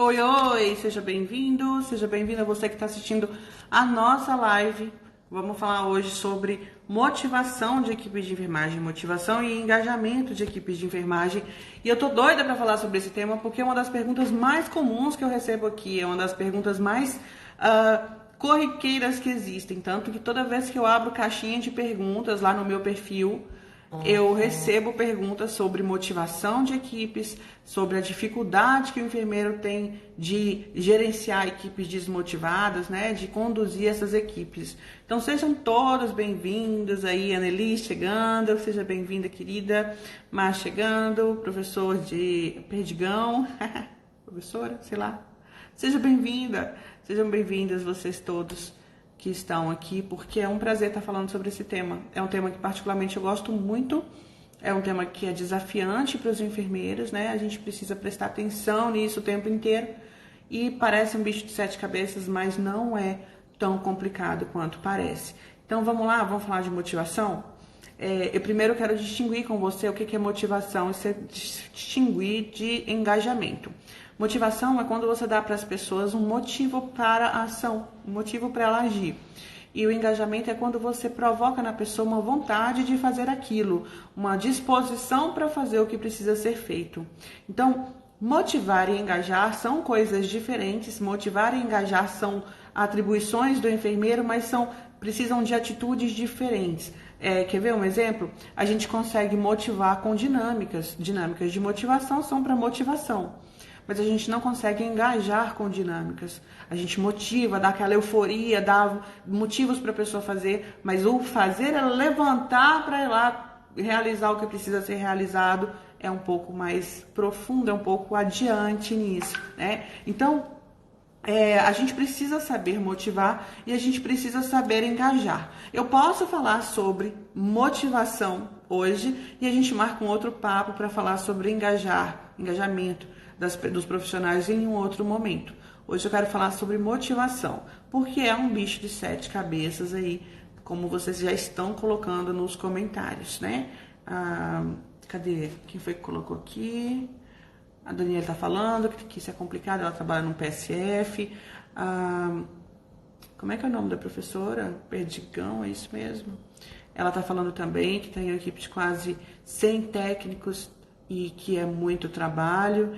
Oi, oi, seja bem-vindo, seja bem-vinda você que está assistindo a nossa live. Vamos falar hoje sobre motivação de equipes de enfermagem, motivação e engajamento de equipes de enfermagem. E eu tô doida para falar sobre esse tema porque é uma das perguntas mais comuns que eu recebo aqui, é uma das perguntas mais corriqueiras que existem. Tanto que toda vez que eu abro caixinha de perguntas lá no meu perfil, eu recebo perguntas sobre motivação de equipes, sobre a dificuldade que o enfermeiro tem de gerenciar equipes desmotivadas, né, de conduzir essas equipes. Então sejam todos bem-vindos aí, Anneli chegando, seja bem-vinda, querida, Mar chegando, professor de Perdigão, professora, sei lá, seja bem-vinda, sejam bem-vindas vocês todos que estão aqui, porque é um prazer estar falando sobre esse tema. É um tema que particularmente eu gosto muito, é um tema que é desafiante para os enfermeiros, né? A gente precisa prestar atenção nisso o tempo inteiro e parece um bicho de 7 cabeças, mas não é tão complicado quanto parece. Então vamos lá, vamos falar de motivação? Eu primeiro quero distinguir com você o que é motivação e distinguir de engajamento. Motivação é quando você dá para as pessoas um motivo para a ação, um motivo para ela agir. E o engajamento é quando você provoca na pessoa uma vontade de fazer aquilo, uma disposição para fazer o que precisa ser feito. Então, motivar e engajar são coisas diferentes. Motivar e engajar são atribuições do enfermeiro, mas precisam de atitudes diferentes. Quer ver um exemplo? A gente consegue motivar com dinâmicas. Dinâmicas de motivação são para motivação. Mas a gente não consegue engajar com dinâmicas. A gente motiva, dá aquela euforia, dá motivos para a pessoa fazer, mas o fazer é levantar para ir lá realizar o que precisa ser realizado, é um pouco mais profundo, é um pouco adiante nisso, né? Então, a gente precisa saber motivar e a gente precisa saber engajar. Eu posso falar sobre motivação hoje e a gente marca um outro papo para falar sobre engajamento dos profissionais em um outro momento. Hoje eu quero falar sobre motivação, porque é um bicho de 7 cabeças aí, como vocês já estão colocando nos comentários, né? Cadê? Quem foi que colocou aqui? A Daniela está falando que isso é complicado, ela trabalha no PSF. Como é que é o nome da professora? Perdigão, é isso mesmo? Ela está falando também que tem uma equipe de quase 100 técnicos e que é muito trabalho.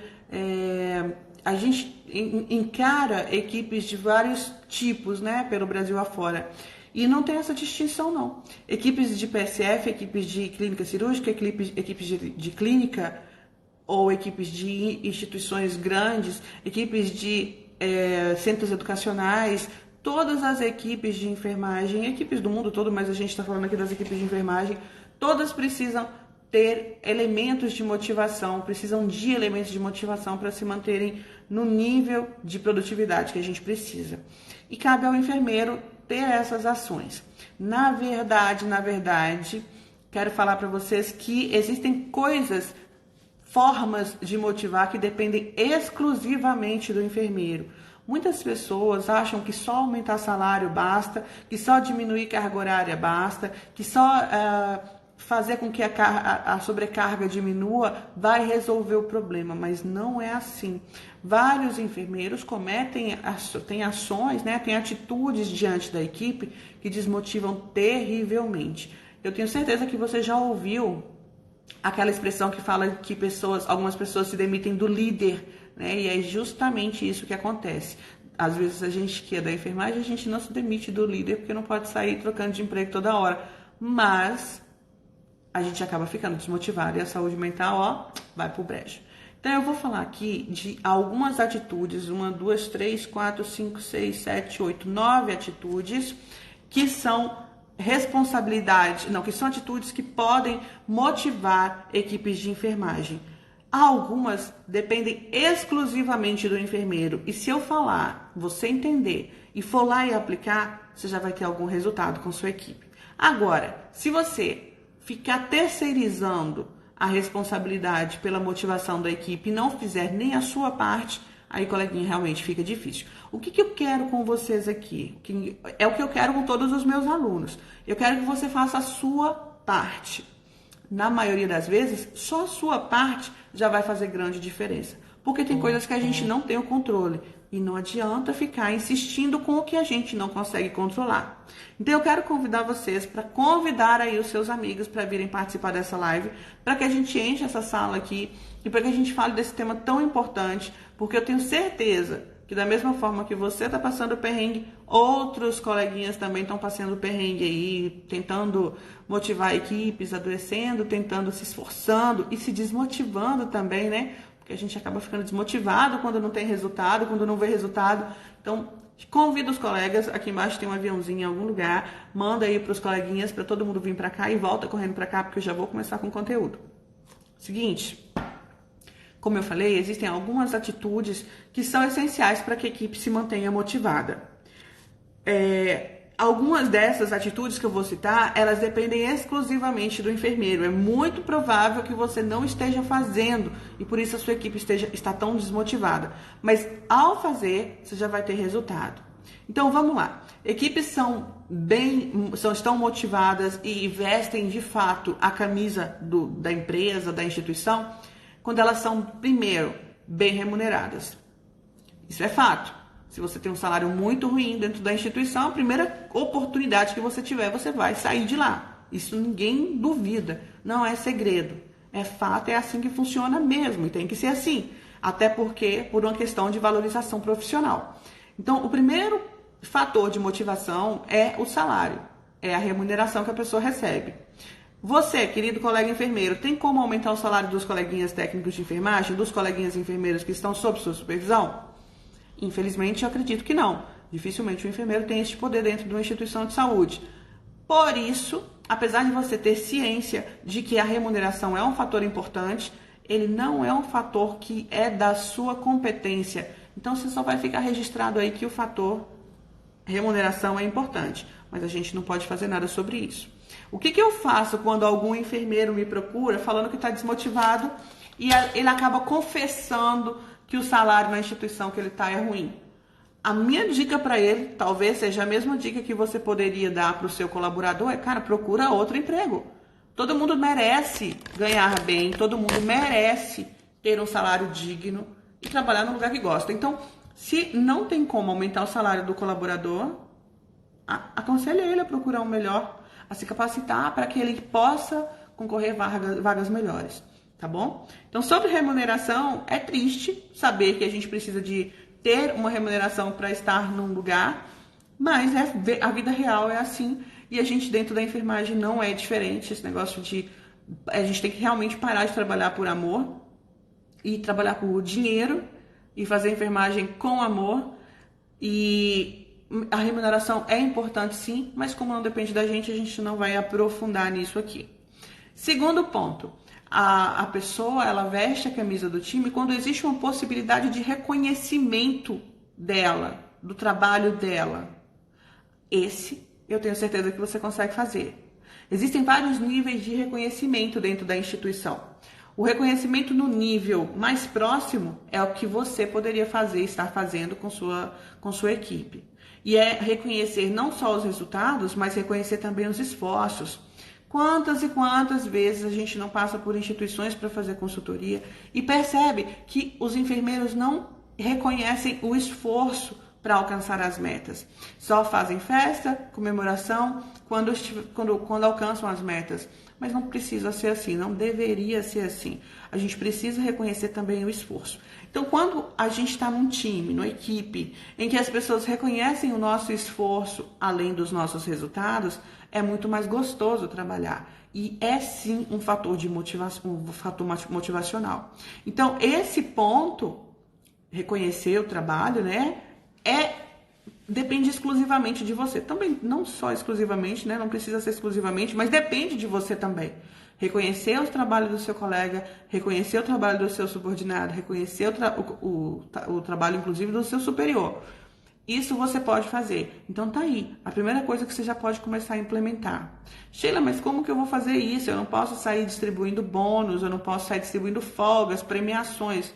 A gente encara equipes de vários tipos, né, pelo Brasil afora. E não tem essa distinção, não. Equipes de PSF, equipes de clínica cirúrgica, equipes de clínica ou equipes de instituições grandes, equipes de centros educacionais, todas as equipes de enfermagem, equipes do mundo todo, mas a gente está falando aqui das equipes de enfermagem, todas precisam ter elementos de motivação, precisam de elementos de motivação para se manterem no nível de produtividade que a gente precisa. E cabe ao enfermeiro ter essas ações. Na verdade, quero falar para vocês que existem formas de motivar que dependem exclusivamente do enfermeiro. Muitas pessoas acham que só aumentar salário basta, que só diminuir carga horária basta, que só fazer com que a sobrecarga diminua vai resolver o problema, mas não é assim. Vários enfermeiros têm ações, né, têm atitudes diante da equipe que desmotivam terrivelmente. Eu tenho certeza que você já ouviu aquela expressão que fala que algumas pessoas se demitem do líder, né? E é justamente isso que acontece. Às vezes a gente que é da enfermagem, a gente não se demite do líder porque não pode sair trocando de emprego toda hora, mas a gente acaba ficando desmotivado e a saúde mental, vai pro brejo. Então eu vou falar aqui de algumas atitudes, 1, 2, 3, 4, 5, 6, 7, 8, 9 atitudes que são que são atitudes que podem motivar equipes de enfermagem. Algumas dependem exclusivamente do enfermeiro e se eu falar, você entender e for lá e aplicar, você já vai ter algum resultado com sua equipe. Agora, se você ficar terceirizando a responsabilidade pela motivação da equipe e não fizer nem a sua parte, aí, coleguinha, realmente fica difícil. O que eu quero com vocês aqui? É o que eu quero com todos os meus alunos. Eu quero que você faça a sua parte. Na maioria das vezes, só a sua parte já vai fazer grande diferença. porque tem coisas que a gente não tem o controle. E não adianta ficar insistindo com o que a gente não consegue controlar. Então eu quero convidar vocês para convidar aí os seus amigos para virem participar dessa live, para que a gente enche essa sala aqui e para que a gente fale desse tema tão importante, porque eu tenho certeza que da mesma forma que você está passando o perrengue, outros coleguinhas também estão passando o perrengue aí, tentando motivar equipes, adoecendo, tentando, se esforçando e se desmotivando também, né? Porque a gente acaba ficando desmotivado quando não tem resultado, quando não vê resultado. Então, convida os colegas, aqui embaixo tem um aviãozinho em algum lugar, manda aí para os coleguinhas, para todo mundo vir para cá e volta correndo para cá, porque eu já vou começar com o conteúdo. Seguinte, como eu falei, existem algumas atitudes que são essenciais para que a equipe se mantenha motivada. Algumas dessas atitudes que eu vou citar, elas dependem exclusivamente do enfermeiro. É muito provável que você não esteja fazendo e por isso a sua equipe está tão desmotivada. Mas ao fazer, você já vai ter resultado. Então vamos lá. Equipes estão motivadas e vestem de fato a camisa da empresa, da instituição, quando elas são, primeiro, bem remuneradas. Isso é fato. Se você tem um salário muito ruim dentro da instituição, a primeira oportunidade que você tiver, você vai sair de lá. Isso ninguém duvida, não é segredo. É fato, é assim que funciona mesmo e tem que ser assim. Até porque, por uma questão de valorização profissional. Então, o primeiro fator de motivação é o salário, é a remuneração que a pessoa recebe. Você, querido colega enfermeiro, tem como aumentar o salário dos coleguinhas técnicos de enfermagem, dos coleguinhas enfermeiros que estão sob sua supervisão? Infelizmente, eu acredito que não. Dificilmente o enfermeiro tem esse poder dentro de uma instituição de saúde. Por isso, apesar de você ter ciência de que a remuneração é um fator importante, ele não é um fator que é da sua competência. Então, você só vai ficar registrado aí que o fator remuneração é importante, mas a gente não pode fazer nada sobre isso. O que eu faço quando algum enfermeiro me procura falando que está desmotivado e ele acaba confessando que o salário na instituição que ele está é ruim? A minha dica para ele, talvez seja a mesma dica que você poderia dar para o seu colaborador, é, cara, procura outro emprego. Todo mundo merece ganhar bem, todo mundo merece ter um salário digno e trabalhar no lugar que gosta. Então, se não tem como aumentar o salário do colaborador, aconselho ele a procurar um melhor, a se capacitar para que ele possa concorrer a vagas melhores, tá bom? Então, sobre remuneração, é triste saber que a gente precisa de ter uma remuneração para estar num lugar, mas a vida real é assim e a gente dentro da enfermagem não é diferente. Esse negócio de a gente tem que realmente parar de trabalhar por amor e trabalhar por dinheiro e fazer enfermagem com amor. E a remuneração é importante sim, mas como não depende da gente não vai aprofundar nisso aqui. Segundo ponto, a pessoa ela veste a camisa do time quando existe uma possibilidade de reconhecimento dela, do trabalho dela. Esse eu tenho certeza que você consegue fazer. Existem vários níveis de reconhecimento dentro da instituição. O reconhecimento no nível mais próximo é o que você poderia estar fazendo com sua equipe. E é reconhecer não só os resultados, mas reconhecer também os esforços. Quantas e quantas vezes a gente não passa por instituições para fazer consultoria e percebe que os enfermeiros não reconhecem o esforço para alcançar as metas. Só fazem festa, comemoração, quando alcançam as metas. Mas não precisa ser assim, não deveria ser assim. A gente precisa reconhecer também o esforço. Então, quando a gente está num time, numa equipe, em que as pessoas reconhecem o nosso esforço, além dos nossos resultados, é muito mais gostoso trabalhar. E é sim um fator de motivação, um fator motivacional. Então, esse ponto, reconhecer o trabalho, né, depende exclusivamente de você. Também, não só exclusivamente, né? Não precisa ser exclusivamente, mas depende de você também. Reconhecer o trabalho do seu colega, reconhecer o trabalho do seu subordinado, reconhecer o trabalho, inclusive, do seu superior. Isso você pode fazer. Então, tá aí. A primeira coisa que você já pode começar a implementar. Sheila, mas como que eu vou fazer isso? Eu não posso sair distribuindo bônus, eu não posso sair distribuindo folgas, premiações.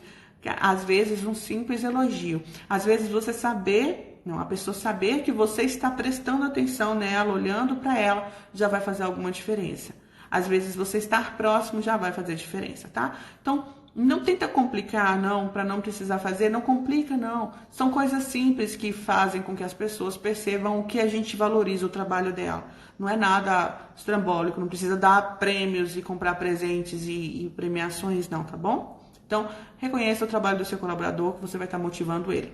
Às vezes, um simples elogio. Às vezes, a pessoa saber que você está prestando atenção nela, olhando para ela, já vai fazer alguma diferença. Às vezes, você estar próximo já vai fazer diferença, tá? Então, Não tenta complicar, não, para não precisar fazer, não complica, não. São coisas simples que fazem com que as pessoas percebam o que a gente valoriza o trabalho dela. Não é nada estrambólico, não precisa dar prêmios e comprar presentes e premiações, não, tá bom? Então, reconheça o trabalho do seu colaborador, que você vai estar motivando ele.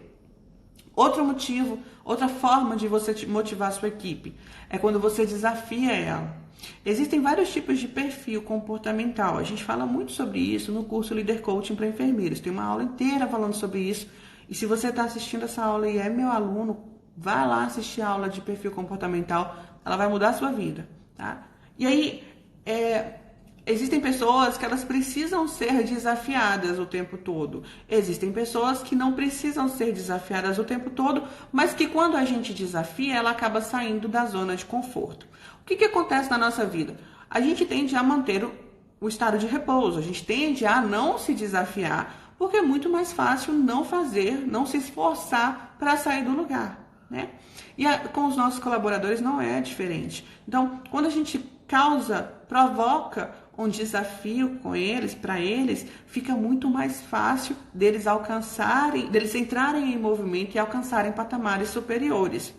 Outro motivo, outra forma de você motivar a sua equipe é quando você desafia ela. Existem vários tipos de perfil comportamental. A gente fala muito sobre isso no curso Líder Coaching para enfermeiros. Tem uma aula inteira falando sobre isso. E se você está assistindo essa aula e é meu aluno, vai lá assistir a aula de perfil comportamental. Ela vai mudar a sua vida, tá? E aí, existem pessoas que elas precisam ser desafiadas o tempo todo. Existem pessoas que não precisam ser desafiadas o tempo todo, mas que quando a gente desafia, ela acaba saindo da zona de conforto. O que acontece na nossa vida? A gente tende a manter o estado de repouso, a gente tende a não se desafiar, porque é muito mais fácil não fazer, não se esforçar para sair do lugar, né? E com os nossos colaboradores não é diferente. Então, quando a gente provoca um desafio com eles, para eles, fica muito mais fácil deles entrarem em movimento e alcançarem patamares superiores.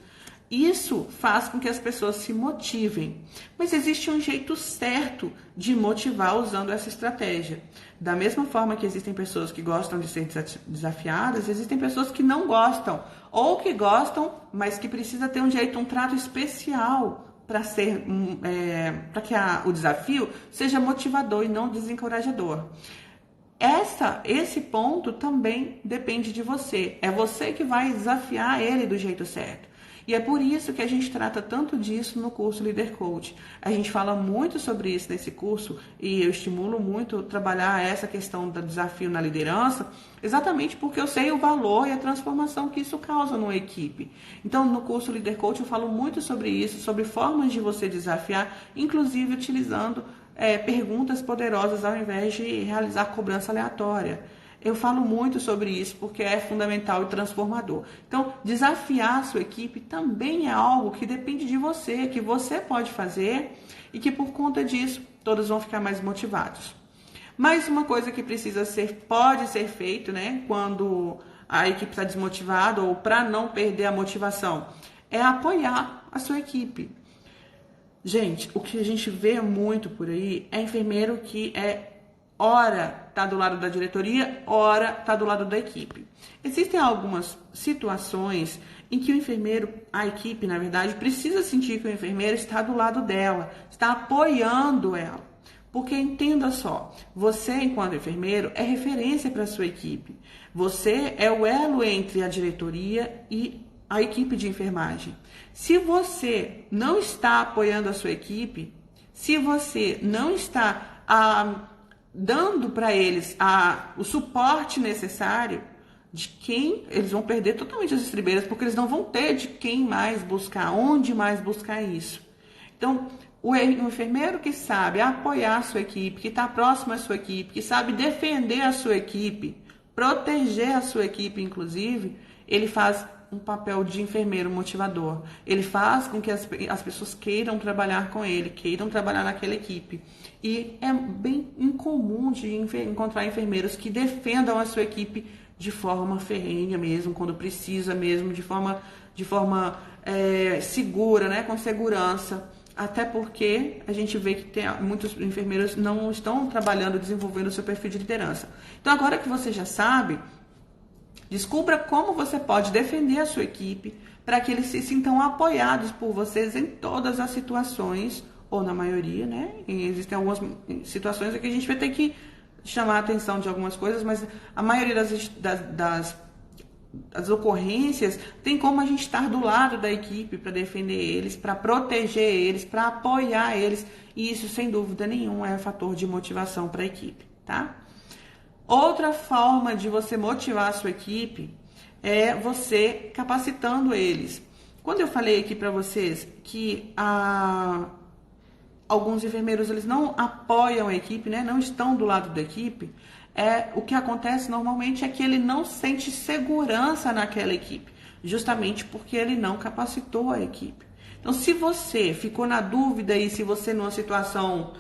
Isso faz com que as pessoas se motivem. Mas existe um jeito certo de motivar usando essa estratégia. Da mesma forma que existem pessoas que gostam de ser desafiadas, existem pessoas que não gostam. Ou que gostam, mas que precisa ter um trato especial para que o desafio seja motivador e não desencorajador. Esse ponto também depende de você. É você que vai desafiar ele do jeito certo. E é por isso que a gente trata tanto disso no curso Líder Coach. A gente fala muito sobre isso nesse curso e eu estimulo muito trabalhar essa questão do desafio na liderança, exatamente porque eu sei o valor e a transformação que isso causa numa equipe. Então, no curso Líder Coach eu falo muito sobre isso, sobre formas de você desafiar, inclusive utilizando perguntas poderosas ao invés de realizar cobrança aleatória. Eu falo muito sobre isso porque é fundamental e transformador. Então, desafiar a sua equipe também é algo que depende de você, que você pode fazer e que por conta disso todos vão ficar mais motivados. Mas uma coisa que pode ser feito, né, quando a equipe está desmotivada ou para não perder a motivação, é apoiar a sua equipe. Gente, o que a gente vê muito por aí é enfermeiro que ora está do lado da diretoria, ora está do lado da equipe. Existem algumas situações em que a equipe, na verdade, precisa sentir que o enfermeiro está do lado dela, está apoiando ela. Porque entenda só, você, enquanto enfermeiro, é referência para a sua equipe. Você é o elo entre a diretoria e a equipe de enfermagem. Se você não está apoiando a sua equipe, se você não está dando para eles o suporte necessário, de quem eles vão perder totalmente as estribeiras, porque eles não vão ter de quem mais buscar, onde mais buscar isso. Então, o enfermeiro que sabe apoiar a sua equipe, que está próximo à sua equipe, que sabe defender a sua equipe, proteger a sua equipe, inclusive, ele faz um papel de enfermeiro motivador. Ele faz com que as pessoas queiram trabalhar com ele, queiram trabalhar naquela equipe. E é bem incomum de encontrar enfermeiros que defendam a sua equipe de forma ferrenha mesmo, quando precisa mesmo, de forma segura, né, com segurança. Até porque a gente vê que muitos enfermeiros não estão trabalhando, desenvolvendo o seu perfil de liderança. Então, agora que você já sabe, descubra como você pode defender a sua equipe para que eles se sintam apoiados por vocês em todas as situações, ou na maioria, né? E existem algumas situações em que a gente vai ter que chamar a atenção de algumas coisas, mas a maioria das ocorrências tem como a gente estar do lado da equipe para defender eles, para proteger eles, para apoiar eles, e isso, sem dúvida nenhuma, é um fator de motivação para a equipe, tá? Outra forma de você motivar a sua equipe é você capacitando eles. Quando eu falei aqui para vocês que alguns enfermeiros eles não apoiam a equipe, né? Não estão do lado da equipe, o que acontece normalmente é que ele não sente segurança naquela equipe, justamente porque ele não capacitou a equipe. Então, se você ficou na dúvida e se você numa situação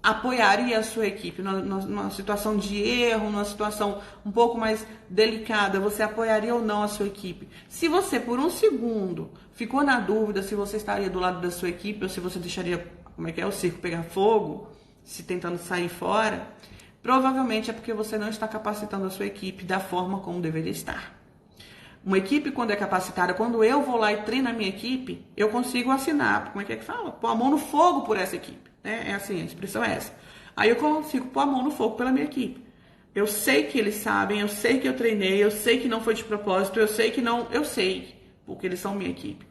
apoiaria a sua equipe numa situação de erro, numa situação um pouco mais delicada, você apoiaria ou não a sua equipe? Se você, por um segundo, ficou na dúvida se você estaria do lado da sua equipe ou se você deixaria, o circo pegar fogo, se tentando sair fora, provavelmente é porque você não está capacitando a sua equipe da forma como deveria estar. Uma equipe, quando é capacitada, quando eu vou lá e treino a minha equipe, eu consigo assinar, como é que fala? Pôr a mão no fogo por essa equipe. É assim, a expressão é essa. Aí eu consigo pôr a mão no fogo pela minha equipe. Eu sei que eles sabem, eu sei que eu treinei, eu sei que não foi de propósito, eu sei, porque eles são minha equipe.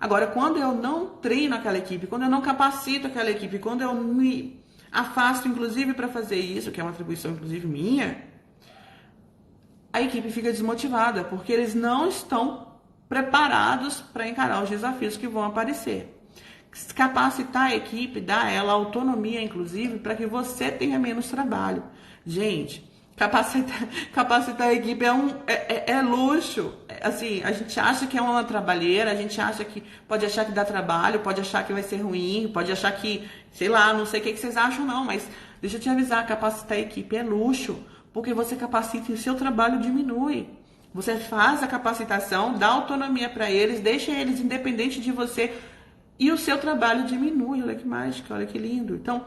Agora, quando eu não treino aquela equipe, quando eu não capacito aquela equipe, quando eu me afasto, inclusive, para fazer isso, que é uma atribuição, inclusive, minha, a equipe fica desmotivada, porque eles não estão preparados para encarar os desafios que vão aparecer. Capacitar a equipe, dar a ela autonomia, inclusive, para que você tenha menos trabalho. Gente, capacitar a equipe é luxo. Assim, a gente acha que é uma trabalheira, a gente pode achar que dá trabalho, pode achar que vai ser ruim, pode achar que, sei lá, não sei o que vocês acham não, mas deixa eu te avisar, capacitar a equipe é luxo, porque você capacita e o seu trabalho diminui. Você faz a capacitação, dá autonomia para eles, deixa eles independentes de você, e o seu trabalho diminui. Olha que mágica, olha que lindo. Então,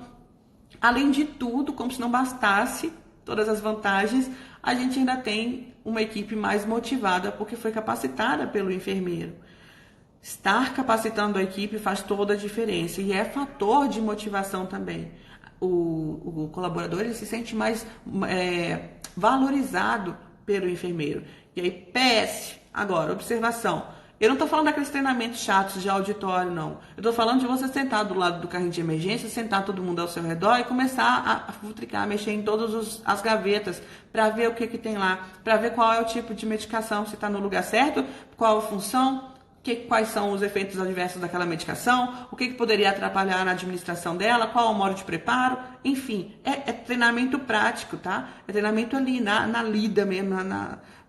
além de tudo, como se não bastasse todas as vantagens, a gente ainda tem uma equipe mais motivada porque foi capacitada pelo enfermeiro. Estar capacitando a equipe faz toda a diferença e é fator de motivação também. O colaborador ele se sente mais valorizado pelo enfermeiro. E aí, PS, agora, observação. Eu não estou falando daqueles treinamentos chatos de auditório, não. Eu estou falando de você sentar do lado do carrinho de emergência, sentar todo mundo ao seu redor e começar a futricar, mexer em todas as gavetas para ver o que tem lá, para ver qual é o tipo de medicação, se está no lugar certo, qual a função, quais são os efeitos adversos daquela medicação, o que poderia atrapalhar na administração dela, qual é o modo de preparo, enfim, é treinamento prático, tá? É treinamento ali na lida mesmo,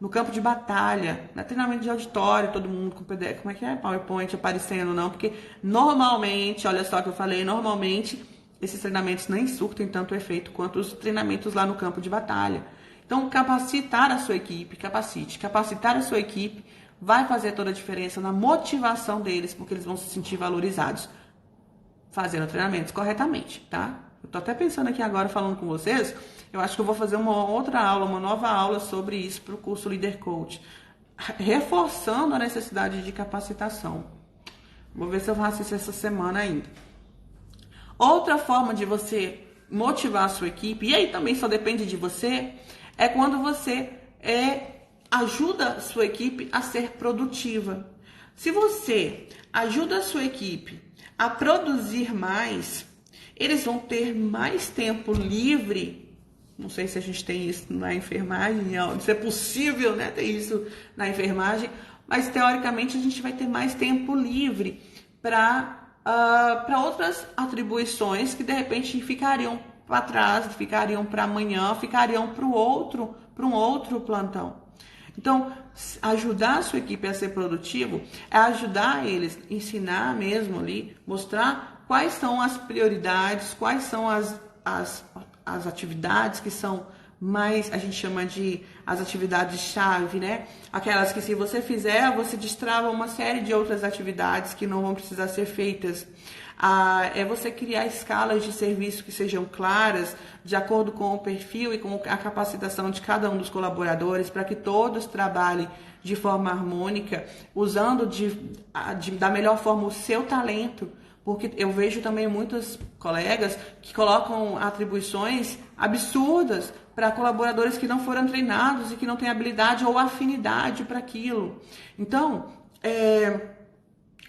no campo de batalha, não é treinamento de auditório, todo mundo com PDF, como é que é? PowerPoint aparecendo, não, porque normalmente, olha só que eu falei, normalmente esses treinamentos nem surtem tanto efeito quanto os treinamentos lá no campo de batalha. Então, capacitar a sua equipe, capacitar a sua equipe vai fazer toda a diferença na motivação deles, porque eles vão se sentir valorizados fazendo treinamentos corretamente, tá? Eu tô até pensando aqui agora, falando com vocês, eu acho que eu vou fazer uma outra aula, uma nova aula sobre isso para o curso Leader Coach, reforçando a necessidade de capacitação. Vou ver se eu faço isso essa semana ainda. Outra forma de você motivar a sua equipe, e aí também só depende de você, é quando você ajuda a sua equipe a ser produtiva. Se você ajuda a sua equipe a produzir mais, eles vão ter mais tempo livre. Não sei se a gente tem isso na enfermagem, se é possível, né, ter isso na enfermagem, mas teoricamente a gente vai ter mais tempo livre para outras atribuições que de repente ficariam para trás, ficariam para amanhã, ficariam para um outro plantão. Então, ajudar a sua equipe a ser produtivo é ajudar eles, ensinar mesmo ali, mostrar quais são as prioridades, quais são as atividades que são mais, a gente chama de as atividades-chave, né? Aquelas que se você fizer, você destrava uma série de outras atividades que não vão precisar ser feitas. É você criar escalas de serviço que sejam claras, de acordo com o perfil e com a capacitação de cada um dos colaboradores, para que todos trabalhem de forma harmônica, usando da melhor forma o seu talento, porque eu vejo também muitos colegas que colocam atribuições absurdas para colaboradores que não foram treinados e que não têm habilidade ou afinidade para aquilo. Então,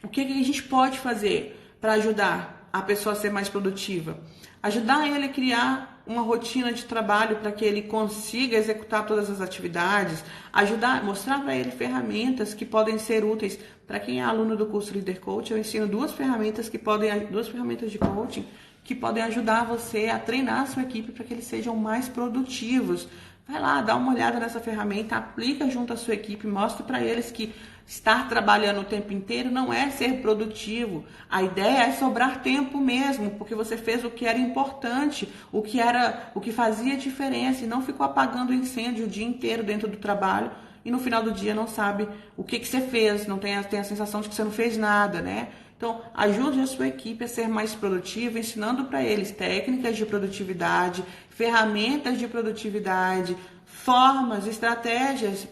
o que a gente pode fazer para ajudar a pessoa a ser mais produtiva? Ajudar ele a criar uma rotina de trabalho para que ele consiga executar todas as atividades, mostrar para ele ferramentas que podem ser úteis. Para quem é aluno do curso Leader Coach, eu ensino duas ferramentas de coaching que podem ajudar você a treinar a sua equipe para que eles sejam mais produtivos. Vai lá, dá uma olhada nessa ferramenta, aplica junto à sua equipe, mostre para eles que estar trabalhando o tempo inteiro não é ser produtivo. A ideia é sobrar tempo mesmo, porque você fez o que era importante, o que fazia diferença e não ficou apagando incêndio o dia inteiro dentro do trabalho e no final do dia não sabe o que você fez, não tem a sensação de que você não fez nada, né? Então, ajude a sua equipe a ser mais produtiva, ensinando para eles técnicas de produtividade, ferramentas de produtividade, formas, estratégias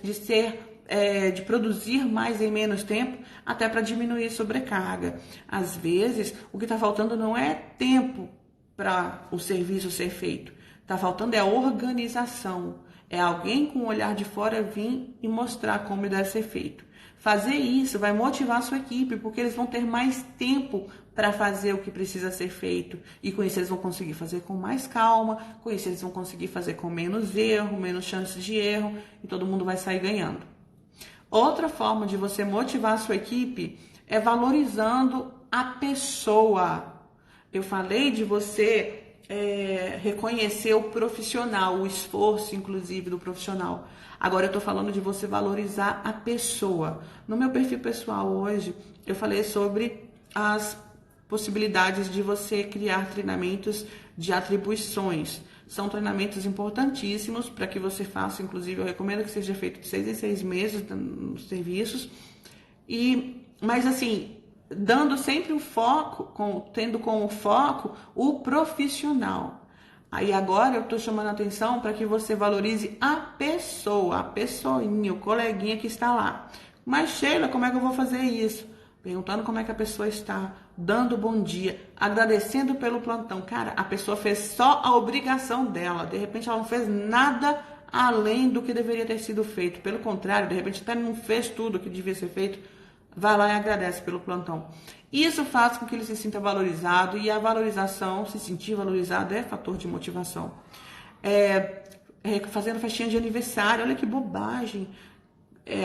de produzir mais em menos tempo, até para diminuir sobrecarga. Às vezes, o que está faltando não é tempo para o serviço ser feito, está faltando é organização. É alguém com o olhar de fora vir e mostrar como deve ser feito. Fazer isso vai motivar a sua equipe, porque eles vão ter mais tempo para fazer o que precisa ser feito. E com isso eles vão conseguir fazer com mais calma, com isso eles vão conseguir fazer com menos erro, menos chances de erro, e todo mundo vai sair ganhando. Outra forma de você motivar a sua equipe é valorizando a pessoa. Eu falei de você reconhecer o profissional, o esforço, inclusive, do profissional. Agora eu estou falando de você valorizar a pessoa. No meu perfil pessoal hoje, eu falei sobre as possibilidades de você criar treinamentos de atribuições. São treinamentos importantíssimos para que você faça, inclusive, eu recomendo que seja feito de 6 em 6 meses nos serviços. Mas assim, dando sempre um foco, tendo como foco o profissional. Aí agora eu estou chamando a atenção para que você valorize a pessoa, a pessoinha, o coleguinha que está lá. Mas Sheila, como é que eu vou fazer isso? Perguntando como é que a pessoa está, dando bom dia, agradecendo pelo plantão. Cara, a pessoa fez só a obrigação dela, de repente ela não fez nada além do que deveria ter sido feito. Pelo contrário, de repente até não fez tudo o que devia ser feito. Vai lá e agradece pelo plantão. Isso faz com que ele se sinta valorizado e a valorização, se sentir valorizado, é fator de motivação. Fazendo festinha de aniversário, olha que bobagem.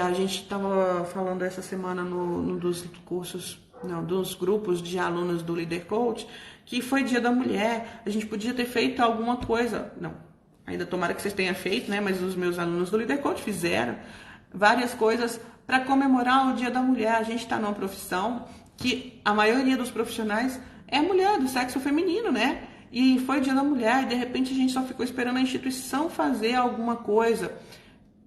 A gente estava falando essa semana dos grupos de alunos do Líder Coach, que foi Dia da Mulher. A gente podia ter feito alguma coisa. Não, ainda tomara que vocês tenham feito, né? Mas os meus alunos do Líder Coach fizeram várias coisas para comemorar o Dia da Mulher. A gente está numa profissão que a maioria dos profissionais é mulher, do sexo feminino, né? E foi o Dia da Mulher e de repente a gente só ficou esperando a instituição fazer alguma coisa.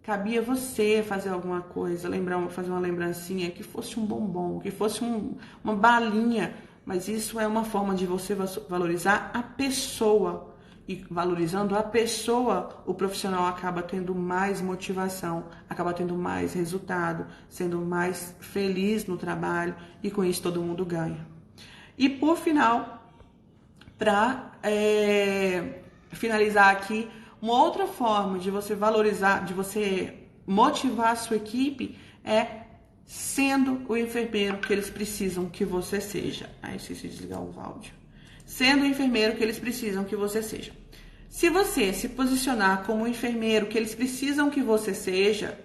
Cabia você fazer alguma coisa, fazer uma lembrancinha, que fosse um bombom, que fosse uma balinha. Mas isso é uma forma de você valorizar a pessoa. E valorizando a pessoa, o profissional acaba tendo mais motivação, acaba tendo mais resultado, sendo mais feliz no trabalho e com isso todo mundo ganha. E por final, para finalizar aqui, uma outra forma de você valorizar, de você motivar a sua equipe é sendo o enfermeiro que eles precisam que você seja. Aí esqueci de desligar o áudio. Sendo o enfermeiro que eles precisam que você seja. Se você se posicionar como o enfermeiro que eles precisam que você seja,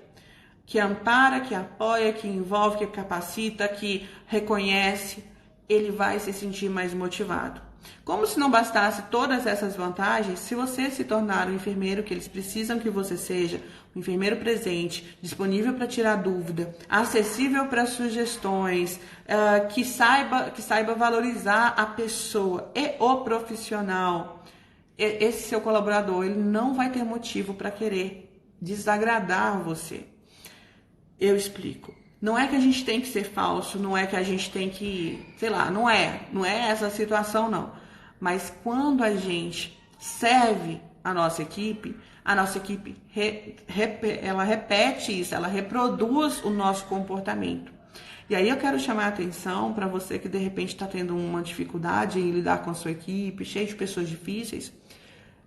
que ampara, que apoia, que envolve, que capacita, que reconhece, ele vai se sentir mais motivado. Como se não bastasse todas essas vantagens, se você se tornar o enfermeiro que eles precisam que você seja, um enfermeiro presente, disponível para tirar dúvida, acessível para sugestões, que saiba valorizar a pessoa e o profissional, esse seu colaborador, ele não vai ter motivo para querer desagradar você. Eu explico. Não é que a gente tem que ser falso, não é que a gente tem que, sei lá, não é essa situação não. Mas quando a gente serve a nossa equipe ela repete isso, ela reproduz o nosso comportamento. E aí eu quero chamar a atenção para você que de repente está tendo uma dificuldade em lidar com a sua equipe, cheio de pessoas difíceis.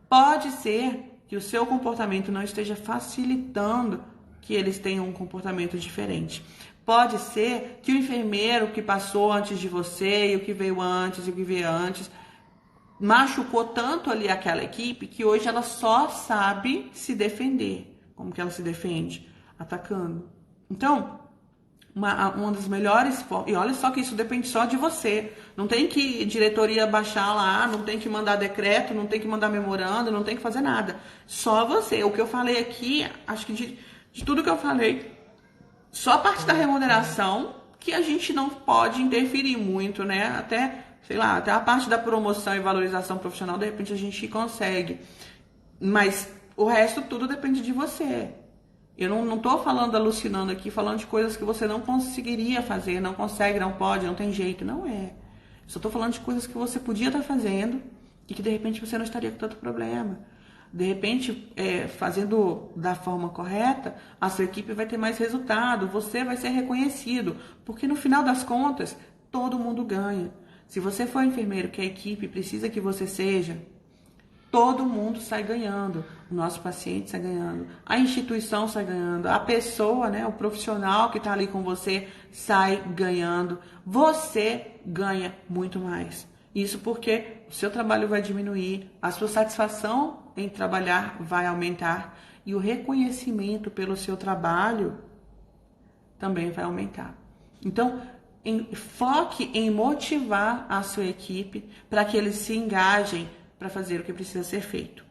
Pode ser que o seu comportamento não esteja facilitando que eles tenham um comportamento diferente. Pode ser que o enfermeiro que passou antes de você e o que veio antes e o que veio antes machucou tanto ali aquela equipe que hoje ela só sabe se defender. Como que ela se defende? Atacando. Então, uma das melhores formas. E olha só que isso depende só de você. Não tem que diretoria baixar lá, não tem que mandar decreto, não tem que mandar memorando, não tem que fazer nada. Só você. O que eu falei aqui, acho que de tudo que eu falei, só a parte da remuneração que a gente não pode interferir muito, né? Até, sei lá, até a parte da promoção e valorização profissional, de repente a gente consegue. Mas o resto tudo depende de você. Eu não tô falando, alucinando aqui, falando de coisas que você não conseguiria fazer, não consegue, não pode, não tem jeito. Não é. Só tô falando de coisas que você podia estar fazendo e que de repente você não estaria com tanto problema. De repente, fazendo da forma correta, a sua equipe vai ter mais resultado, você vai ser reconhecido, porque no final das contas, todo mundo ganha. Se você for enfermeiro que a equipe precisa que você seja, todo mundo sai ganhando. O nosso paciente sai ganhando, a instituição sai ganhando, a pessoa, né, o profissional que está ali com você sai ganhando, você ganha muito mais. Isso porque o seu trabalho vai diminuir, a sua satisfação em trabalhar vai aumentar e o reconhecimento pelo seu trabalho também vai aumentar. Então, foque em motivar a sua equipe para que eles se engajem para fazer o que precisa ser feito.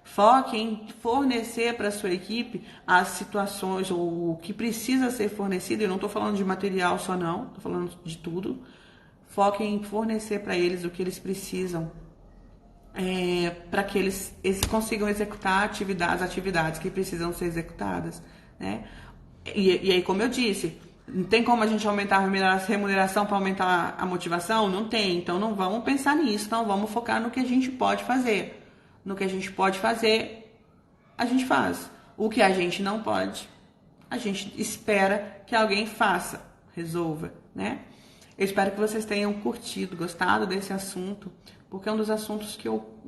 Foque em fornecer para a sua equipe as situações ou o que precisa ser fornecido. Eu não estou falando de material só não, estou falando de tudo. Foque em fornecer para eles o que eles precisam para que eles consigam executar as atividades que precisam ser executadas, né? E aí, como eu disse, não tem como a gente aumentar a remuneração para aumentar a motivação? Não tem. Então, não vamos pensar nisso. Então, vamos focar no que a gente pode fazer. No que a gente pode fazer, a gente faz. O que a gente não pode, a gente espera que alguém faça, resolva, né? Eu espero que vocês tenham curtido, gostado desse assunto, porque é um dos assuntos que eu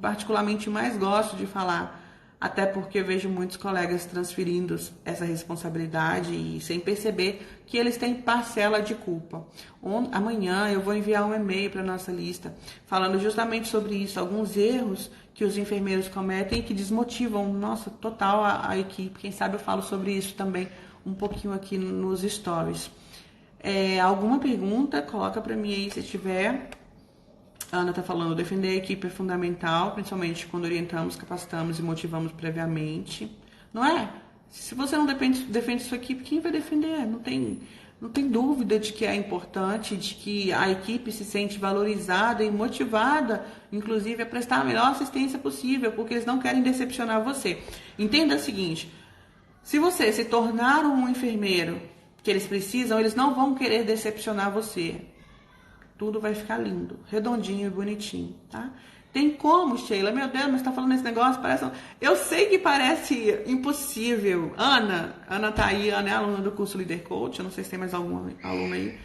particularmente mais gosto de falar, até porque vejo muitos colegas transferindo essa responsabilidade e sem perceber que eles têm parcela de culpa. Amanhã eu vou enviar um e-mail para a nossa lista falando justamente sobre isso, alguns erros que os enfermeiros cometem e que desmotivam, nossa, total a equipe. Quem sabe eu falo sobre isso também um pouquinho aqui nos stories. Alguma pergunta, coloca para mim aí se tiver. A Ana está falando, defender a equipe é fundamental, principalmente quando orientamos, capacitamos e motivamos previamente. Não é? Se você não defende sua equipe, quem vai defender? Não tem dúvida de que é importante, de que a equipe se sente valorizada e motivada, inclusive, a prestar a melhor assistência possível, porque eles não querem decepcionar você. Entenda o seguinte, se você se tornar um enfermeiro que eles precisam, eles não vão querer decepcionar você. Tudo vai ficar lindo, redondinho e bonitinho, tá? Tem como, Sheila? Meu Deus, mas tá falando esse negócio, parece... Eu sei que parece impossível. Ana tá aí, Ana é aluna do curso Leader Coach, eu não sei se tem mais algum aluno aí.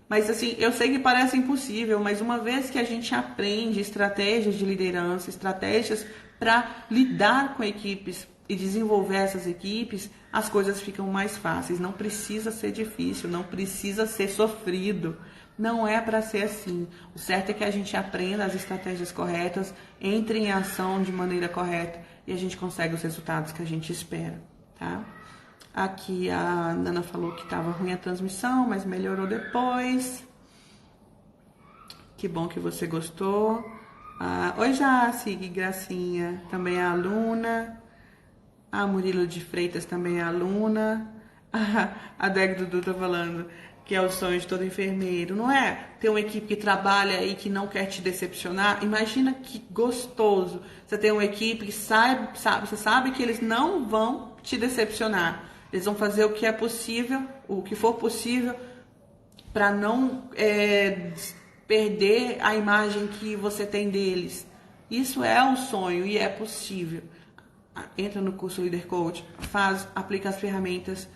Mas assim, eu sei que parece impossível, mas uma vez que a gente aprende estratégias de liderança, estratégias para lidar com equipes e desenvolver essas equipes, as coisas ficam mais fáceis. Não precisa ser difícil, não precisa ser sofrido. Não é para ser assim. O certo é que a gente aprenda as estratégias corretas, entre em ação de maneira correta e a gente consegue os resultados que a gente espera, tá? Aqui a Nana falou que estava ruim a transmissão, mas melhorou depois. Que bom que você gostou. Oi, Jaci, gracinha, também é aluna. A Murilo de Freitas também é aluna. A Deg Dudu tá falando que é o sonho de todo enfermeiro, não é? Ter uma equipe que trabalha e que não quer te decepcionar. Imagina que gostoso você ter uma equipe que você sabe que eles não vão te decepcionar. Eles vão fazer o que é possível, o que for possível, para não perder a imagem que você tem deles. Isso é um sonho e é possível. Entra no curso Leader Coach, aplica as ferramentas,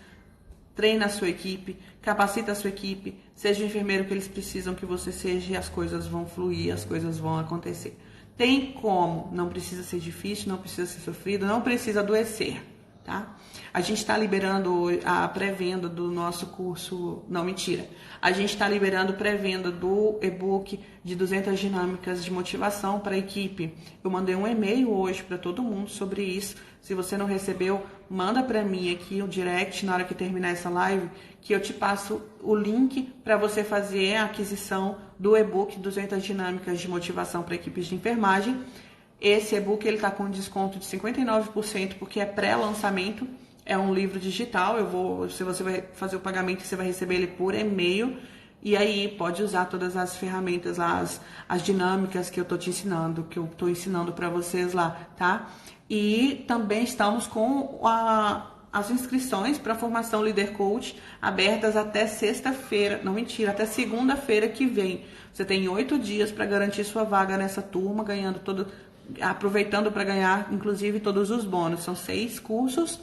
treina a sua equipe, capacita a sua equipe, seja o enfermeiro que eles precisam que você seja e as coisas vão fluir, as coisas vão acontecer. Tem como, não precisa ser difícil, não precisa ser sofrido, não precisa adoecer, tá? A gente está liberando a pré-venda do nosso curso, não, mentira. A gente está liberando pré-venda do e-book de 200 dinâmicas de motivação para a equipe. Eu mandei um e-mail hoje para todo mundo sobre isso. Se você não recebeu, manda para mim aqui o direct na hora que terminar essa live, que eu te passo o link para você fazer a aquisição do e-book 200 dinâmicas de motivação para equipes de enfermagem. Esse e-book ele tá com desconto de 59% porque é pré-lançamento, é um livro digital. Se você vai fazer o pagamento, você vai receber ele por e-mail. E aí pode usar todas as ferramentas lá, as dinâmicas que eu tô te ensinando, que eu tô ensinando para vocês lá, tá? E também estamos com as inscrições para a formação Líder Coach abertas até sexta-feira, não mentira, até segunda-feira que vem. Você tem 8 dias para garantir sua vaga nessa turma, aproveitando para ganhar, inclusive, todos os bônus. São 6 cursos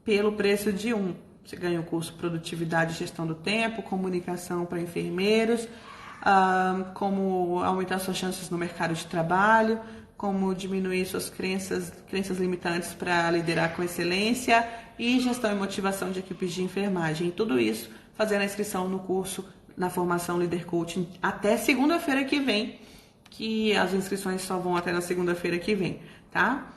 pelo preço de um. Você ganha o curso Produtividade e Gestão do Tempo, Comunicação para Enfermeiros, como aumentar suas chances no mercado de trabalho, como diminuir suas crenças limitantes para liderar com excelência e gestão e motivação de equipes de enfermagem. E tudo isso fazendo a inscrição no curso, na formação Líder Coaching até segunda-feira que vem, que as inscrições só vão até na segunda-feira que vem, tá?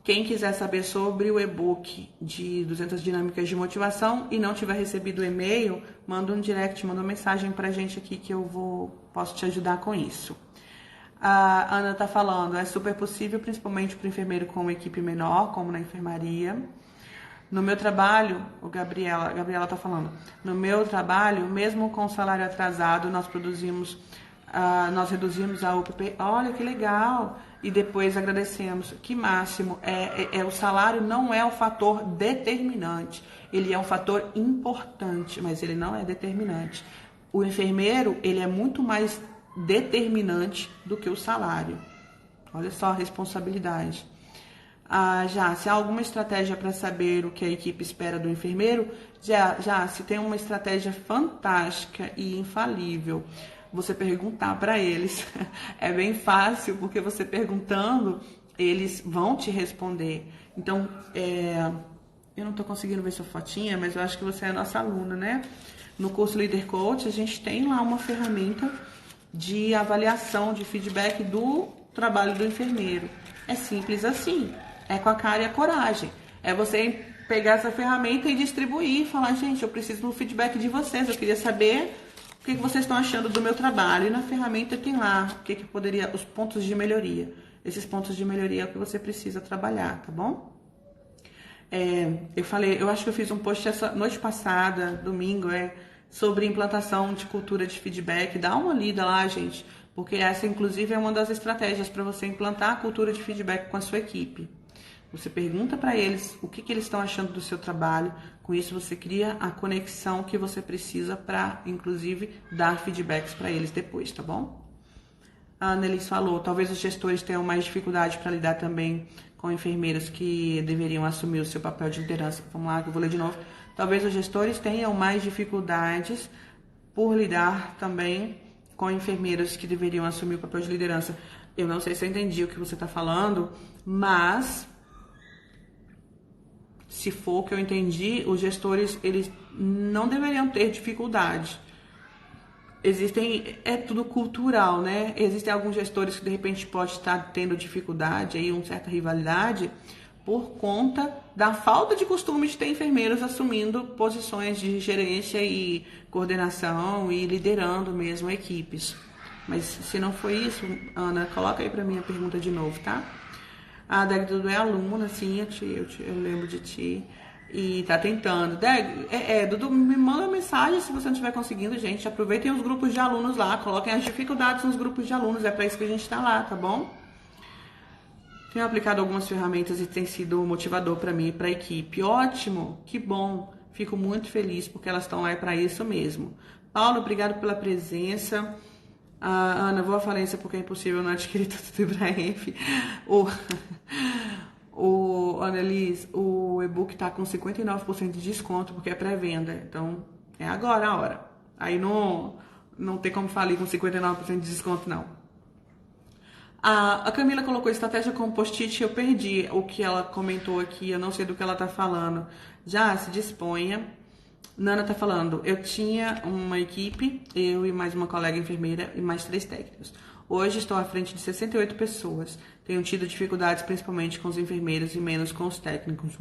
Quem quiser saber sobre o e-book de 200 dinâmicas de motivação e não tiver recebido o e-mail, manda um direct, manda uma mensagem pra gente aqui que posso te ajudar com isso. A Ana tá falando, é super possível, principalmente para o enfermeiro com uma equipe menor, como na enfermaria. No meu trabalho, a Gabriela tá falando, no meu trabalho, mesmo com o salário atrasado, nós reduzimos a UPP, olha que legal, e depois agradecemos, que máximo, o salário não é o fator determinante, ele é um fator importante, mas ele não é determinante. O enfermeiro, ele é muito mais determinante do que o salário, olha só a responsabilidade. Se há alguma estratégia para saber o que a equipe espera do enfermeiro, se tem uma estratégia fantástica e infalível, você perguntar para eles. É bem fácil, porque você perguntando, eles vão te responder. Então, eu não estou conseguindo ver sua fotinha, mas eu acho que você é a nossa aluna, né? No curso Líder Coach, a gente tem lá uma ferramenta de avaliação, de feedback do trabalho do enfermeiro. É simples assim, é com a cara e a coragem. É você pegar essa ferramenta e distribuir, falar, gente, eu preciso do feedback de vocês, eu queria saber o que vocês estão achando do meu trabalho. E na ferramenta tem lá os pontos de melhoria. Esses pontos de melhoria é o que você precisa trabalhar, tá bom? Eu acho que eu fiz um post essa noite passada, domingo, sobre implantação de cultura de feedback. Dá uma lida lá, gente, porque essa, inclusive, é uma das estratégias para você implantar a cultura de feedback com a sua equipe. Você pergunta para eles o que eles estão achando do seu trabalho. Com isso, você cria a conexão que você precisa para, inclusive, dar feedbacks para eles depois, tá bom? A Annelise falou, talvez os gestores tenham mais dificuldade para lidar também com enfermeiros que deveriam assumir o seu papel de liderança. Vamos lá, que eu vou ler de novo. Talvez os gestores tenham mais dificuldades por lidar também com enfermeiros que deveriam assumir o papel de liderança. Eu não sei se eu entendi o que você está falando, mas se for o que eu entendi, os gestores, eles não deveriam ter dificuldade. É tudo cultural, né? Existem alguns gestores que de repente pode estar tendo dificuldade, aí uma certa rivalidade, por conta da falta de costume de ter enfermeiros assumindo posições de gerência e coordenação e liderando mesmo equipes. Mas se não foi isso, Ana, coloca aí para mim a pergunta de novo, tá? A Deg Dudu é aluna, sim, eu lembro de ti. E tá tentando. Deg, Dudu, me manda uma mensagem se você não estiver conseguindo, gente. Aproveitem os grupos de alunos lá, coloquem as dificuldades nos grupos de alunos, é para isso que a gente tá lá, tá bom? Tenho aplicado algumas ferramentas e tem sido motivador para mim e para a equipe. Ótimo, que bom. Fico muito feliz porque elas estão lá para isso mesmo. Paulo, obrigado pela presença. Ana, vou à falência porque é impossível não adquirir tudo do Ibrahim. Annelise, o e-book tá com 59% de desconto porque é pré-venda. Então, é agora a hora. Aí não tem como falir com 59% de desconto, não. A Camila colocou estratégia com post-it, eu perdi o que ela comentou aqui, eu não sei do que ela tá falando. Já se disponha. Nana tá falando, eu tinha uma equipe, eu e mais uma colega enfermeira e mais 3 técnicos. Hoje estou à frente de 68 pessoas. tenho tido dificuldades principalmente com os enfermeiros e menos com os técnicos.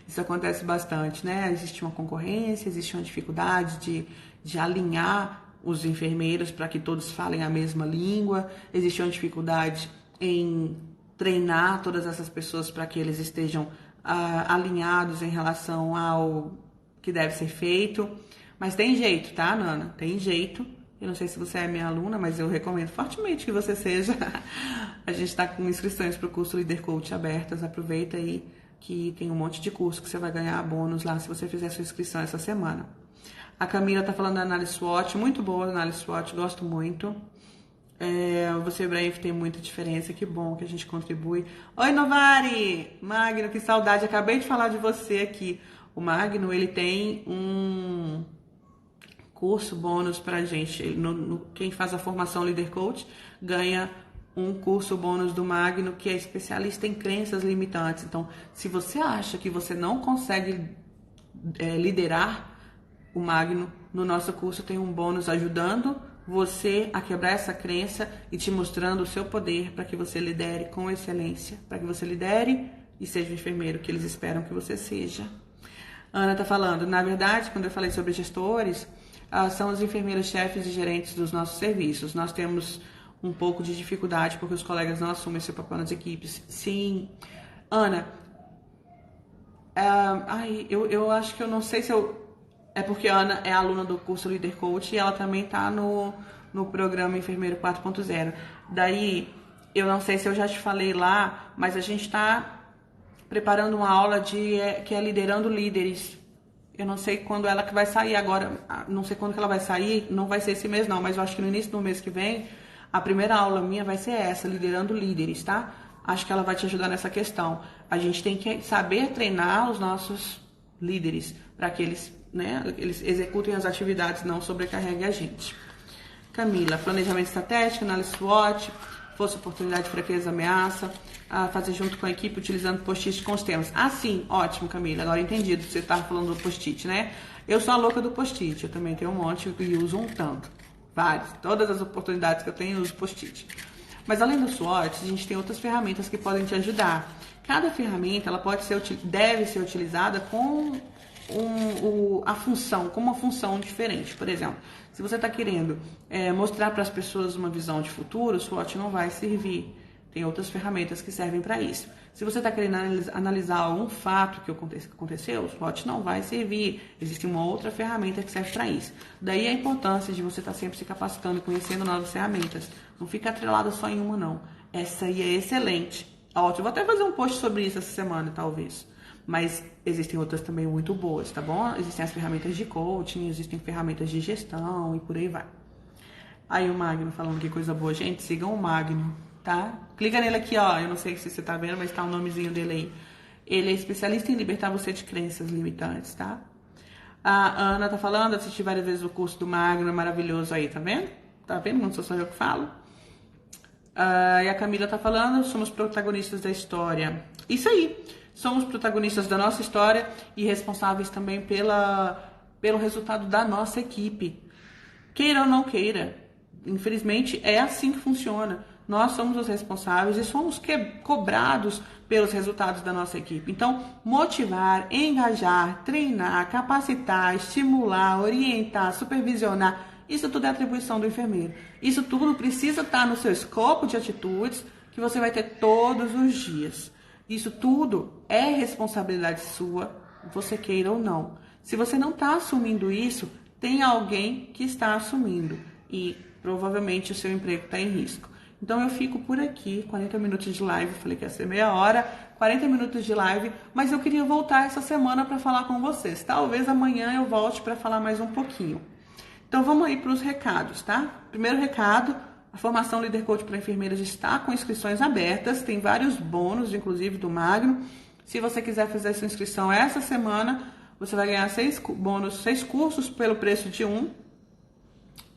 Isso acontece bastante, né? Existe uma concorrência, existe uma dificuldade de alinhar os enfermeiros para que todos falem a mesma língua, existe uma dificuldade em treinar todas essas pessoas para que eles estejam alinhados em relação ao que deve ser feito. Mas tem jeito, tá, Nana? Tem jeito. Eu não sei se você é minha aluna, mas eu recomendo fortemente que você seja. A gente está com inscrições para o curso Líder Coach abertas. Aproveita aí que tem um monte de curso que você vai ganhar bônus lá se você fizer sua inscrição essa semana. A Camila está falando da análise SWOT. Muito boa a análise SWOT, gosto muito. Você, Brave, tem muita diferença. Que bom que a gente contribui. Oi, Novari! Magno, que saudade. Acabei de falar de você aqui. O Magno, ele tem um curso bônus pra gente. Quem faz a formação Líder Coach ganha um curso bônus do Magno, que é especialista em crenças limitantes. Então, se você acha que você não consegue liderar o Magno, no nosso curso tem um bônus ajudando você a quebrar essa crença e te mostrando o seu poder para que você lidere com excelência, para que você lidere e seja o enfermeiro que eles esperam que você seja. Ana tá falando, na verdade, quando eu falei sobre gestores, são os enfermeiros chefes e gerentes dos nossos serviços. Nós temos um pouco de dificuldade porque os colegas não assumem esse papel nas equipes. Sim. Ana, eu acho que eu não sei se eu... É porque a Ana é aluna do curso Líder Coach e ela também está no programa Enfermeiro 4.0. Daí, eu não sei se eu já te falei lá, mas a gente está preparando uma aula que é Liderando Líderes. Eu não sei quando ela que vai sair agora, não sei quando que ela vai sair, não vai ser esse mês não, mas eu acho que no início do mês que vem, a primeira aula minha vai ser essa, Liderando Líderes, tá? Acho que ela vai te ajudar nessa questão. A gente tem que saber treinar os nossos líderes para que eles executem as atividades, não sobrecarreguem a gente. Camila, planejamento estratégico, análise SWOT, força, oportunidade, fraqueza, ameaça, fazer junto com a equipe utilizando post-it com os temas. Sim, ótimo, Camila, agora entendi, você estava falando do post-it, né? Eu sou a louca do post-it, eu também tenho um monte e uso um tanto, vários, todas as oportunidades que eu tenho eu uso post-it. Mas além do SWOT, a gente tem outras ferramentas que podem te ajudar. Cada ferramenta ela deve ser utilizada com uma função diferente. Por exemplo, se você está querendo mostrar para as pessoas uma visão de futuro, o SWOT não vai servir. Tem outras ferramentas que servem para isso. Se você está querendo analisar algum fato que aconteceu, o SWOT não vai servir. Existe uma outra ferramenta que serve para isso. Daí a importância de você estar sempre se capacitando e conhecendo novas ferramentas. Não fica atrelado só em uma, não. Essa aí é excelente. Ótimo, vou até fazer um post sobre isso essa semana, talvez. Mas existem outras também muito boas, tá bom? Existem as ferramentas de coaching, existem ferramentas de gestão e por aí vai. Aí o Magno falando que coisa boa. Gente, sigam o Magno, tá? Clica nele aqui, ó. Eu não sei se você tá vendo, mas tá o nomezinho dele aí. Ele é especialista em libertar você de crenças limitantes, tá? A Ana tá falando, assisti várias vezes o curso do Magno, é maravilhoso aí, tá vendo? Tá vendo? Não sou só eu que falo. E a Camila tá falando, somos protagonistas da história. Isso aí. Somos protagonistas da nossa história e responsáveis também pelo resultado da nossa equipe. Queira ou não queira, infelizmente é assim que funciona. Nós somos os responsáveis e somos cobrados pelos resultados da nossa equipe. Então, motivar, engajar, treinar, capacitar, estimular, orientar, supervisionar, isso tudo é atribuição do enfermeiro. Isso tudo precisa estar no seu escopo de atitudes que você vai ter todos os dias. Isso tudo é responsabilidade sua, você queira ou não. Se você não está assumindo isso, tem alguém que está assumindo e provavelmente o seu emprego está em risco. Então eu fico por aqui, 40 minutos de live, falei que ia ser meia hora, 40 minutos de live, mas eu queria voltar essa semana para falar com vocês. Talvez amanhã eu volte para falar mais um pouquinho. Então vamos aí para os recados, tá? Primeiro recado, a formação Líder Coach para enfermeiras está com inscrições abertas, tem vários bônus, inclusive do Magno. Se você quiser fazer sua inscrição essa semana, você vai ganhar 6 cursos pelo preço de um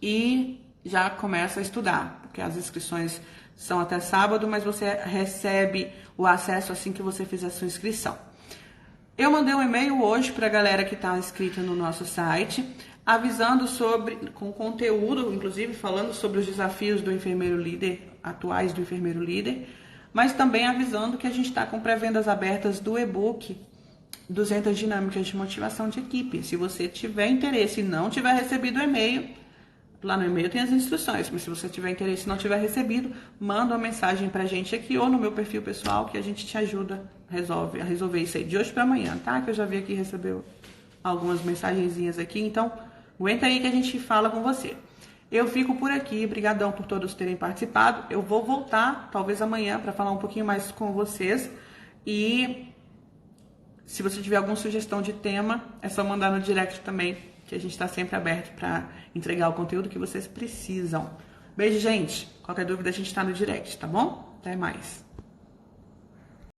e já começa a estudar, porque as inscrições são até sábado, mas você recebe o acesso assim que você fizer a sua inscrição. Eu mandei um e-mail hoje para a galera que está inscrita no nosso site, avisando com conteúdo, inclusive falando sobre os desafios do enfermeiro líder, atuais do enfermeiro líder. mas também avisando que a gente está com pré-vendas abertas do e-book 200 dinâmicas de motivação de equipe. Se você tiver interesse e não tiver recebido o e-mail, lá no e-mail tem as instruções, mas se você tiver interesse e não tiver recebido, manda uma mensagem pra gente aqui ou no meu perfil pessoal que a gente te ajuda a resolver isso aí de hoje para amanhã, tá? Que eu já vi aqui, recebeu algumas mensagenzinhas aqui, então aguenta aí que a gente fala com você. Eu fico por aqui, brigadão por todos terem participado. Eu vou voltar, talvez amanhã, para falar um pouquinho mais com vocês. E se você tiver alguma sugestão de tema, é só mandar no direct também, que a gente está sempre aberto para entregar o conteúdo que vocês precisam. Beijo, gente. Qualquer dúvida, a gente está no direct, tá bom? Até mais.